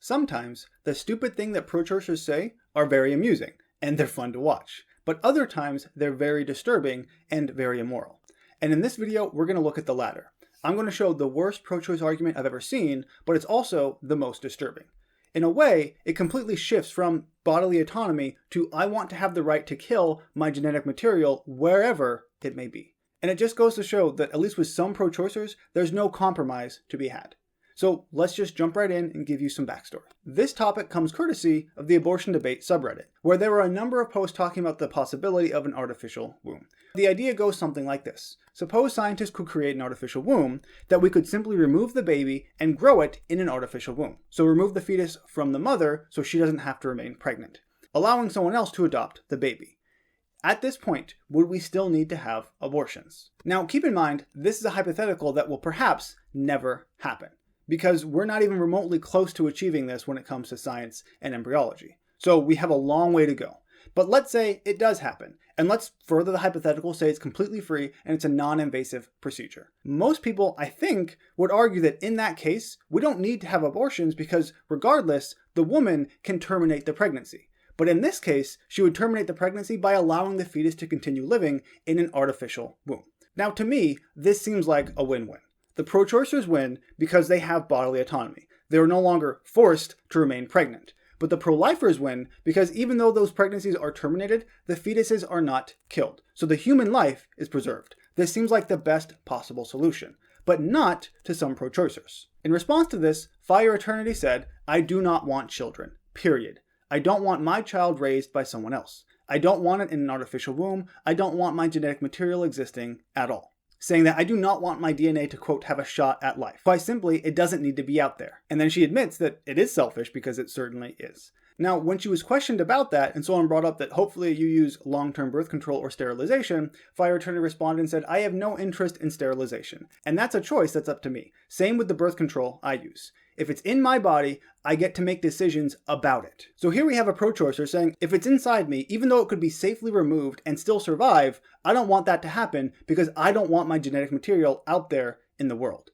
Sometimes, the stupid thing that pro-choicers say are very amusing, and they're fun to watch. But other times, they're very disturbing and very immoral. And in this video, we're going to look at the latter. I'm going to show the worst pro-choice argument I've ever seen, but it's also the most disturbing. In a way, it completely shifts from bodily autonomy to I want to have the right to kill my genetic material wherever it may be. And it just goes to show that at least with some pro-choicers, there's no compromise to be had. So let's just jump right in and give you some backstory. This topic comes courtesy of the abortion debate subreddit, where there were a number of posts talking about the possibility of an artificial womb. The idea goes something like this. Suppose scientists could create an artificial womb that we could simply remove the baby and grow it in an artificial womb. So remove the fetus from the mother so she doesn't have to remain pregnant, allowing someone else to adopt the baby. At this point, would we still need to have abortions? Now, keep in mind, this is a hypothetical that will perhaps never happen, because we're not even remotely close to achieving this when it comes to science and embryology. So we have a long way to go. But let's say it does happen, and let's further the hypothetical, say it's completely free and it's a non-invasive procedure. Most people, I think, would argue that in that case, we don't need to have abortions because regardless, the woman can terminate the pregnancy. But in this case, she would terminate the pregnancy by allowing the fetus to continue living in an artificial womb. Now, to me, this seems like a win-win. The pro-choicers win because they have bodily autonomy. They are no longer forced to remain pregnant. But the pro-lifers win because even though those pregnancies are terminated, the fetuses are not killed. So the human life is preserved. This seems like the best possible solution, but not to some pro-choicers. In response to this, Fire Eternity said, "I do not want children, period. I don't want my child raised by someone else. I don't want it in an artificial womb. I don't want my genetic material existing at all." Saying that I do not want my DNA to, quote, have a shot at life. Quite simply, it doesn't need to be out there. And then she admits that it is selfish because it certainly is. Now, when she was questioned about that, and someone brought up that hopefully you use long-term birth control or sterilization, Fire Eternity responded and said, "I have no interest in sterilization. And that's a choice that's up to me. Same with the birth control I use. If it's in my body, I get to make decisions about it." So here we have a pro-choicer saying, if it's inside me, even though it could be safely removed and still survive, I don't want that to happen because I don't want my genetic material out there in the world.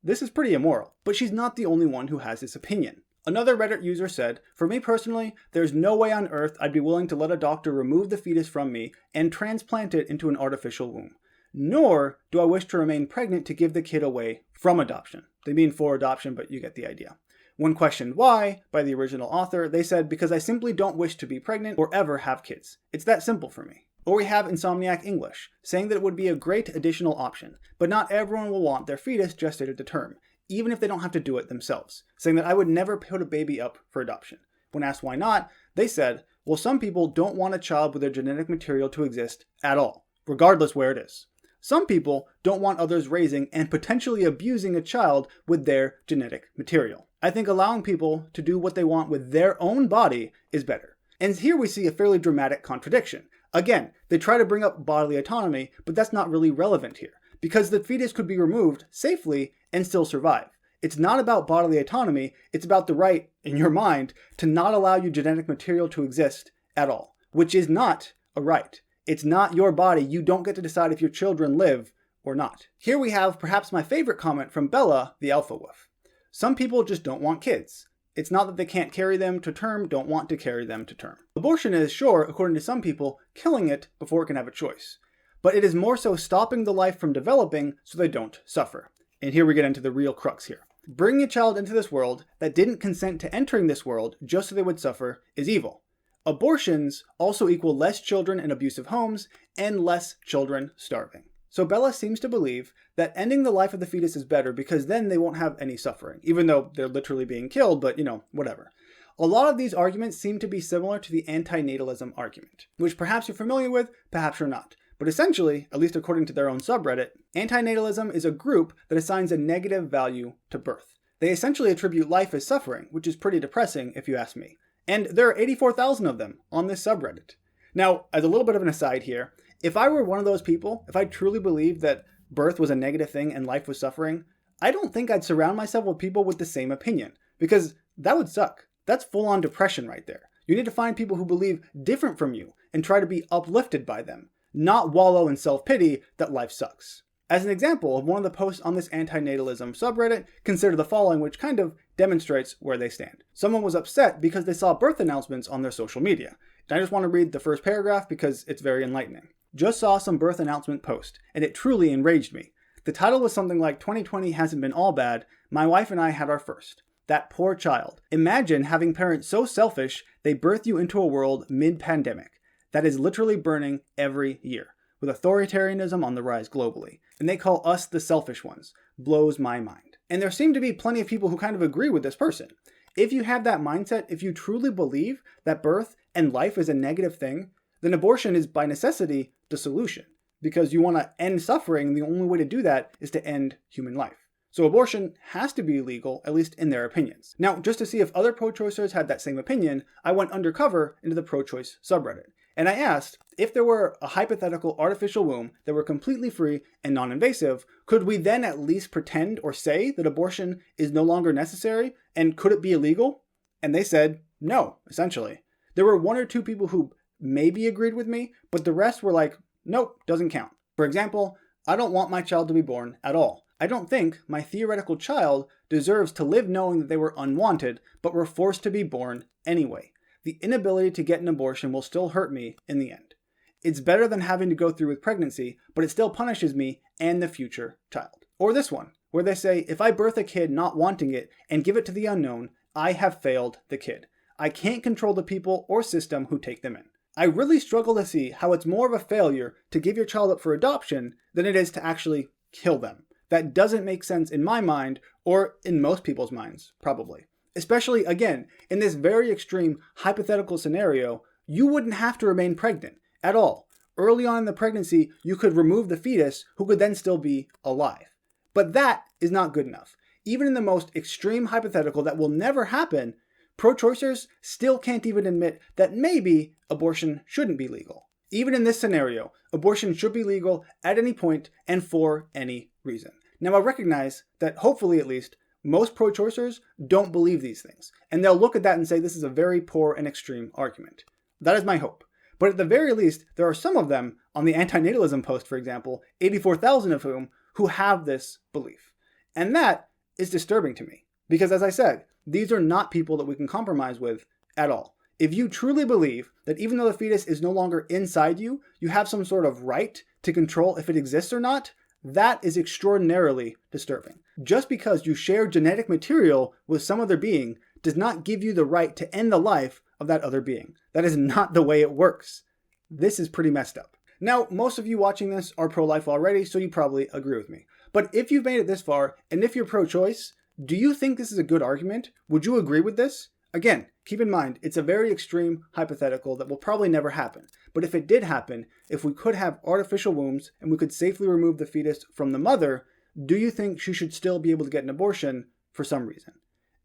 This is pretty immoral, but she's not the only one who has this opinion. Another Reddit user said, "For me personally, there's no way on earth I'd be willing to let a doctor remove the fetus from me and transplant it into an artificial womb. Nor do I wish to remain pregnant to give the kid away from adoption." They mean for adoption, but you get the idea. When questioned why by the original author, they said, "Because I simply don't wish to be pregnant or ever have kids. It's that simple for me." Or we have Insomniac English, saying that it would be a great additional option, but not everyone will want their fetus gestated to term, even if they don't have to do it themselves, saying that I would never put a baby up for adoption. When asked why not, they said, "Well, some people don't want a child with their genetic material to exist at all, regardless where it is. Some people don't want others raising and potentially abusing a child with their genetic material. I think allowing people to do what they want with their own body is better." And here we see a fairly dramatic contradiction. Again, they try to bring up bodily autonomy, but that's not really relevant here, because the fetus could be removed safely and still survive. It's not about bodily autonomy, it's about the right, in your mind, to not allow your genetic material to exist at all, which is not a right. It's not your body. You don't get to decide if your children live or not. Here we have perhaps my favorite comment from Bella, the alpha wolf. "Some people just don't want kids. It's not that they can't carry them to term, don't want to carry them to term. Abortion is, sure, according to some people, killing it before it can have a choice. But it is more so stopping the life from developing so they don't suffer." And here we get into the real crux here. Bringing a child into this world that didn't consent to entering this world just so they would suffer is evil. Abortions also equal less children in abusive homes and less children starving. So Bella seems to believe that ending the life of the fetus is better because then they won't have any suffering, even though they're literally being killed, but whatever. A lot of these arguments seem to be similar to the antinatalism argument, which perhaps you're familiar with, perhaps you're not. But essentially, at least according to their own subreddit, antinatalism is a group that assigns a negative value to birth. They essentially attribute life as suffering, which is pretty depressing if you ask me. And there are 84,000 of them on this subreddit. Now, as a little bit of an aside here, if I were one of those people, if I truly believed that birth was a negative thing and life was suffering, I don't think I'd surround myself with people with the same opinion, because that would suck. That's full-on depression right there. You need to find people who believe different from you and try to be uplifted by them, not wallow in self-pity that life sucks. As an example of one of the posts on this antinatalism subreddit, consider the following, which kind of demonstrates where they stand. Someone was upset because they saw birth announcements on their social media. And I just want to read the first paragraph because it's very enlightening. Just saw some birth announcement post, and it truly enraged me. The title was something like 2020 hasn't been all bad. My wife and I had our first. That poor child. Imagine having parents so selfish they birth you into a world mid-pandemic that is literally burning every year, with authoritarianism on the rise globally. And they call us the selfish ones. Blows my mind. And there seem to be plenty of people who kind of agree with this person. If you have that mindset, if you truly believe that birth and life is a negative thing, then abortion is by necessity the solution. Because you want to end suffering, and the only way to do that is to end human life. So abortion has to be illegal, at least in their opinions. Now, just to see if other pro-choicers had that same opinion, I went undercover into the pro-choice subreddit. And I asked, if there were a hypothetical artificial womb that were completely free and non-invasive, could we then at least pretend or say that abortion is no longer necessary? And could it be illegal? And they said no, essentially. There were one or two people who maybe agreed with me, but the rest were like, nope, doesn't count. For example, I don't want my child to be born at all. I don't think my theoretical child deserves to live knowing that they were unwanted, but were forced to be born anyway. The inability to get an abortion will still hurt me in the end. It's better than having to go through with pregnancy, but it still punishes me and the future child. Or this one, where they say, if I birth a kid not wanting it and give it to the unknown, I have failed the kid. I can't control the people or system who take them in. I really struggle to see how it's more of a failure to give your child up for adoption than it is to actually kill them. That doesn't make sense in my mind, or in most people's minds, probably. Especially, again, in this very extreme hypothetical scenario, you wouldn't have to remain pregnant at all. Early on in the pregnancy, you could remove the fetus, who could then still be alive. But that is not good enough. Even in the most extreme hypothetical that will never happen, pro-choicers still can't even admit that maybe abortion shouldn't be legal. Even in this scenario, abortion should be legal at any point and for any reason. Now, I recognize that, hopefully at least, most pro-choicers don't believe these things, and they'll look at that and say this is a very poor and extreme argument. That is my hope. But at the very least, there are some of them on the antinatalism post, for example, 84,000 of whom, who have this belief. And that is disturbing to me, because as I said, these are not people that we can compromise with at all. If you truly believe that even though the fetus is no longer inside you, you have some sort of right to control if it exists or not, that is extraordinarily disturbing. Just because you share genetic material with some other being does not give you the right to end the life of that other being. That is not the way it works. This is pretty messed up. Now, most of you watching this are pro-life already, so you probably agree with me. But if you've made it this far, and if you're pro-choice, do you think this is a good argument? Would you agree with this? Again, keep in mind, it's a very extreme hypothetical that will probably never happen. But if it did happen, if we could have artificial wombs and we could safely remove the fetus from the mother, do you think she should still be able to get an abortion for some reason?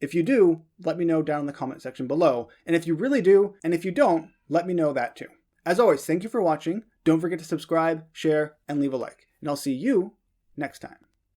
If you do, let me know down in the comment section below. And if you really do, and if you don't, let me know that too. As always, thank you for watching. Don't forget to subscribe, share, and leave a like. And I'll see you next time.